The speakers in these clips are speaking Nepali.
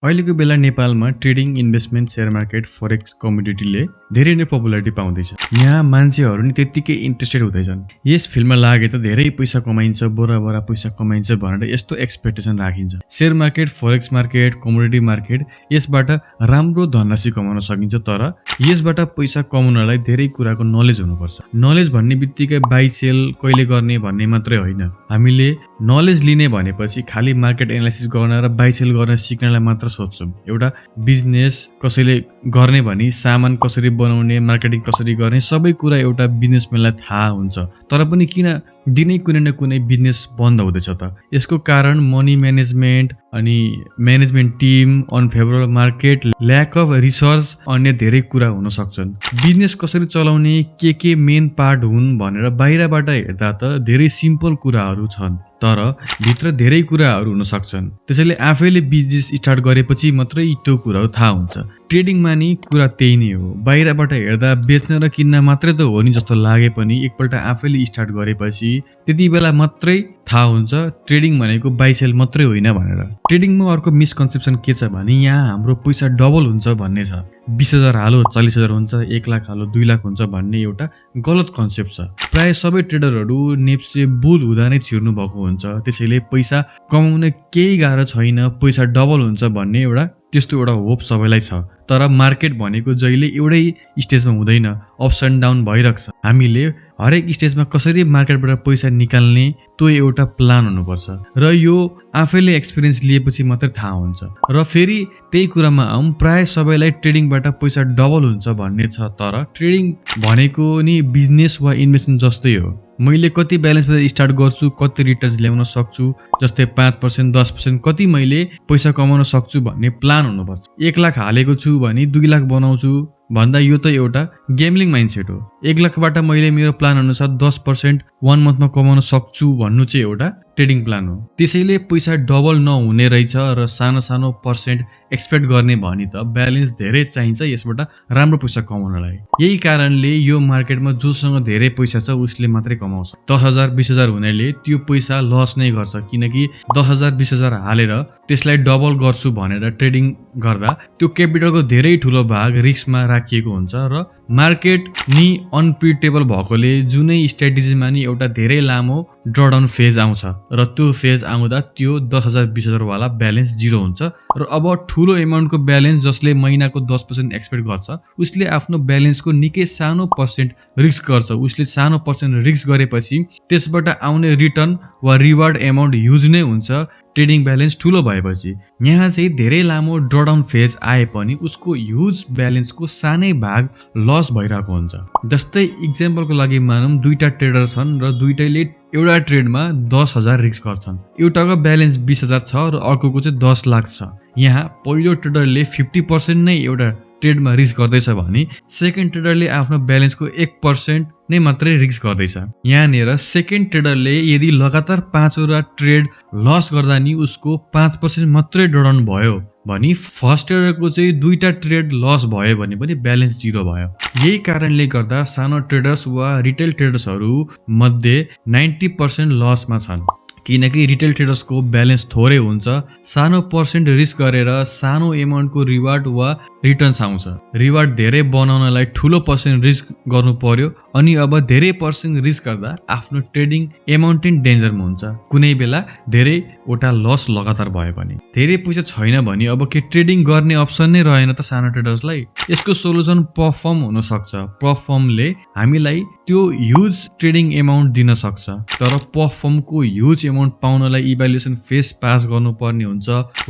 अहिलेको बेला नेपालमा trading, investment, share market, forex कमोडिटीले धेरै नै पपुलारिटी पाउँदैछ। यहाँ मान्छेहरू नि त्यत्तिकै इन्ट्रेस्टेड हुँदैछन्। यस फिल्डमा लागे त धेरै पैसा कमाइन्छ, बोरा बोरा पैसा कमाइन्छ भनेर यस्तो एक्सपेक्टेसन राखिन्छ। Share market, forex market, commodity market यसबाट राम्रो धनराशि कमाउन सकिन्छ, तर यसबाट पैसा कमाउनलाई धेरै कुराको नलेज हुनुपर्छ। नलेज भन्ने बित्तिकै बाइ सेल कहिले गर्ने भन्ने मात्रै होइन। हामीले नलेज लिने भनेपछि खालि मार्केट एनालाइसिस गर्न र बाइ सेल गर्न सिक्नलाई मात्र सोध्छौँ। एउटा बिजनेस कसैले गर्ने भनी सामान कसरी बनाउने, मार्केटिङ कसरी गर्ने, सबै कुरा एउटा बिजनेसम्यानलाई थाहा हुन्छ। तर पनि किन दिनै कुनै न कुनै बिजनेस बन्द हुँदैछ त? यसको कारण मनी म्यानेजमेन्ट, अनि management team, unfavourable market, lack of research, अन्य धेरै कुरा हुन सक्छन्। बिजनेस कसरी चलाउने, के मेन पार्ट हुन् भनेर बाहिरबाट हेर्दा त धेरै सिम्पल कुराहरू छन्, तर भित्र धेरै कुराहरू हुन सक्छन्। त्यसैले आफैले बिजनेस स्टार्ट गरेपछि मात्रै त्यो कुराहरू थाहा हुन्छ। ट्रेडिङमा नि कुरा त्यही नै हो। बाहिरबाट हेर्दा बेच्न र किन्न मात्रै त हो नि जस्तो लागे पनि एकपल्ट आफैले स्टार्ट गरेपछि त्यति बेला मात्रै थाहा हुन्छ ट्रेडिङ भनेको बाइ सेल मात्रै होइन भनेर। ट्रेडिङमा अर्को मिसकन्सेप्सन के छ भने यहाँ हाम्रो पैसा डबल हुन्छ भन्ने छ। 20,000 हालो 40,000 हुन्छ, 1 लाख हालो 2 लाख हुन्छ भन्ने एउटा गलत कन्सेप्ट छ। प्राय सबै ट्रेडरहरू नेप्से बुल हुँदा नै छिर्नु भएको हुन्छ। त्यसैले पैसा कमाउन केही गाह्रो छैन, पैसा डबल हुन्छ भन्ने त्यस्तो एउटा होप सबैलाई छ। तर मार्केट भनेको जहिले एउटै स्टेजमा हुँदैन, अप्स एन्ड डाउन भइरहेको छ। हामीले हरेक स्टेजमा कसरी मार्केटबाट पैसा निकाल्ने त्यो एउटा प्लान हुनुपर्छ, र यो आफैले एक्सपिरियन्स लिएपछि मात्रै थाहा हुन्छ। र फेरि त्यही कुरामा आउँ, प्राय सबैलाई ट्रेडिङबाट पैसा डबल हुन्छ भन्ने छ, तर ट्रेडिङ भनेको नि बिजनेस वा इन्भेस्टमेन्ट जस्तै हो। मैले कति ब्यालेन्सबाट स्टार्ट गर्छु, कति रिटर्न्स ल्याउन सक्छु, जस्तै 5%, 10% कति मैले पैसा कमाउन सक्छु भन्ने प्लान हुनुपर्छ। 1 लाख हालेको छु भने 2 लाख बनाउँछु भन्दा यो त एउटा गेमलिङ माइन्डसेट हो। 1 लाखबाट मैले मेरो प्लान अनुसार 10% 1 मन्थमा कमाउन सक्छु भन्नु चाहिँ एउटा ट्रेडिङ प्लान हो। त्यसैले पैसा डबल नहुने रहेछ र सानो सानो पर्सेन्ट एक्सपेक्ट गर्ने भनी त ब्यालेन्स धेरै चाहिन्छ यसबाट राम्रो पैसा कमाउनलाई। यही कारणले यो मार्केटमा जोसँग धेरै पैसा छ उसले मात्रै कमाउँछ। 10,000 20,000 हुनेले त्यो पैसा लस नै गर्छ, किनकि 10,000 20,000 हालेर त्यसलाई डबल गर्छु भनेर ट्रेडिङ गर्दा त्यो क्यापिटलको धेरै ठुलो भाग रिस्कमा राखिएको हुन्छ, र मार्केट नि अनप्रिडिक्टेबल भएकोले जुनै स्ट्राटेजीमा नि एउटा धेरै लामो ड्रडाउन फेज आउँछ, र त्यो फेज आउँदा त्यो 10,000 20,000 वाला ब्यालेन्स जिरो हुन्छ। र अब ठुलो एमाउन्टको ब्यालेन्स जसले महिनाको 10% एक्सपेक्ट गर्छ उसले आफ्नो ब्यालेन्सको निकै सानो पर्सेन्ट रिस्क गर्छ। उसले सानो पर्सेन्ट रिस्क गरेपछि त्यसबाट आउने रिटर्न वा रिवार्ड एमाउन्ट ह्युज नै हुन्छ ट्रेडिङ ब्यालेन्स ठुलो भएपछि। यहाँ चाहिँ धेरै लामो ड्रडाउन फेज आए पनि उसको ह्युज ब्यालेन्सको सानै भाग लस भइरहेको हुन्छ। जस्तै इक्जाम्पलको लागि मानौँ, 2टा ट्रेडर छन् र दुईटैले एउटा ट्रेडमा 10,000 रिस्क गर्छन्। एउटाको ब्यालेन्स 20,000 छ र अर्कोको चाहिँ 10 लाख छ। यहाँ पहिलो ट्रेडरले 50% नै एउटा ट्रेडमा रिस्क गर्दैछ भने सेकेन्ड ट्रेडरले आफ्नो ब्यालेन्सको 1% नै मात्रै रिस्क गर्दैछ। यहाँनिर सेकेन्ड ट्रेडरले यदि लगातार 5वटा ट्रेड लस गर्दा नि उसको 5% मात्रै ड्रडाउन भयो भनी फर्स्ट ट्रेडरको चाहिँ 2टा ट्रेड लस भयो भने पनि ब्यालेन्स जिरो भयो। यही कारणले गर्दा सानो ट्रेडर्स वा रिटेल ट्रेडर्सहरू मध्ये 90% लसमा छन्, किनकि रिटेल ट्रेडर्सको ब्यालेन्स थोरै हुन्छ। सानो पर्सेन्ट रिस्क गरेर सानो एमाउन्टको रिवार्ड वा रिटर्न्स आउँछ। रिवार्ड धेरै बनाउनलाई ठुलो पर्सेन्ट रिस्क गर्नु पर्यो, अनि अब धेरै पर्सेन्ट रिस्क गर्दा आफ्नो ट्रेडिङ एमाउन्ट डेन्जरमा हुन्छ। कुनै बेला धेरैवटा लस लगातार भयो भने धेरै पैसा छैन भने अब के ट्रेडिङ गर्ने अप्सन नै रहेन त सानो ट्रेडर्सलाई। यसको सोलुसन प्लेटफर्म हुन सक्छ। प्लेटफर्मले हामीलाई त्यो ह्युज ट्रेडिङ एमाउन्ट दिन सक्छ, तर प्लेटफर्मको ह्युज एमाउन्ट पाउनलाई इभ्यालुएसन फेज पास गर्नुपर्ने हुन्छ,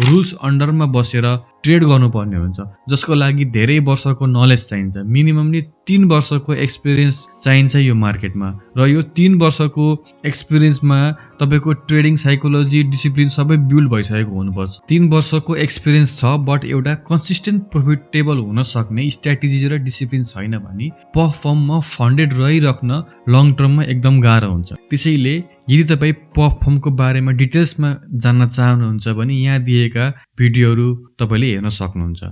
रुल्स अन्डरमा बसेर ट्रेड गर्नुपर्ने हुन्छ, जसको लागि धेरै वर्षको नलेज चाहिन्छ। मिनिमम नि 3 वर्षको एक्सपिरियन्स चाहिन्छ यो मार्केटमा, र यो 3 वर्षको एक्सपिरियन्समा तपाईँको ट्रेडिङ साइकोलोजी डिसिप्लिन सबै बिल्ड भइसकेको हुनुपर्छ। 3 वर्षको एक्सपिरियन्स छ बट एउटा कन्सिस्टेन्ट प्रफिटेबल हुन सक्ने स्ट्राटेजी र डिसिप्लिन छैन भने प्लेटफर्ममा फन्डेड रहिराख्न लङ टर्ममा एकदम गाह्रो हुन्छ। त्यसैले यदि तपाईँ प्लेटफर्मको बारेमा डिटेल्समा जान्न चाहनुहुन्छ भने यहाँ दिएका भिडियोहरू तपाईँले हेर्न सक्नुहुन्छ।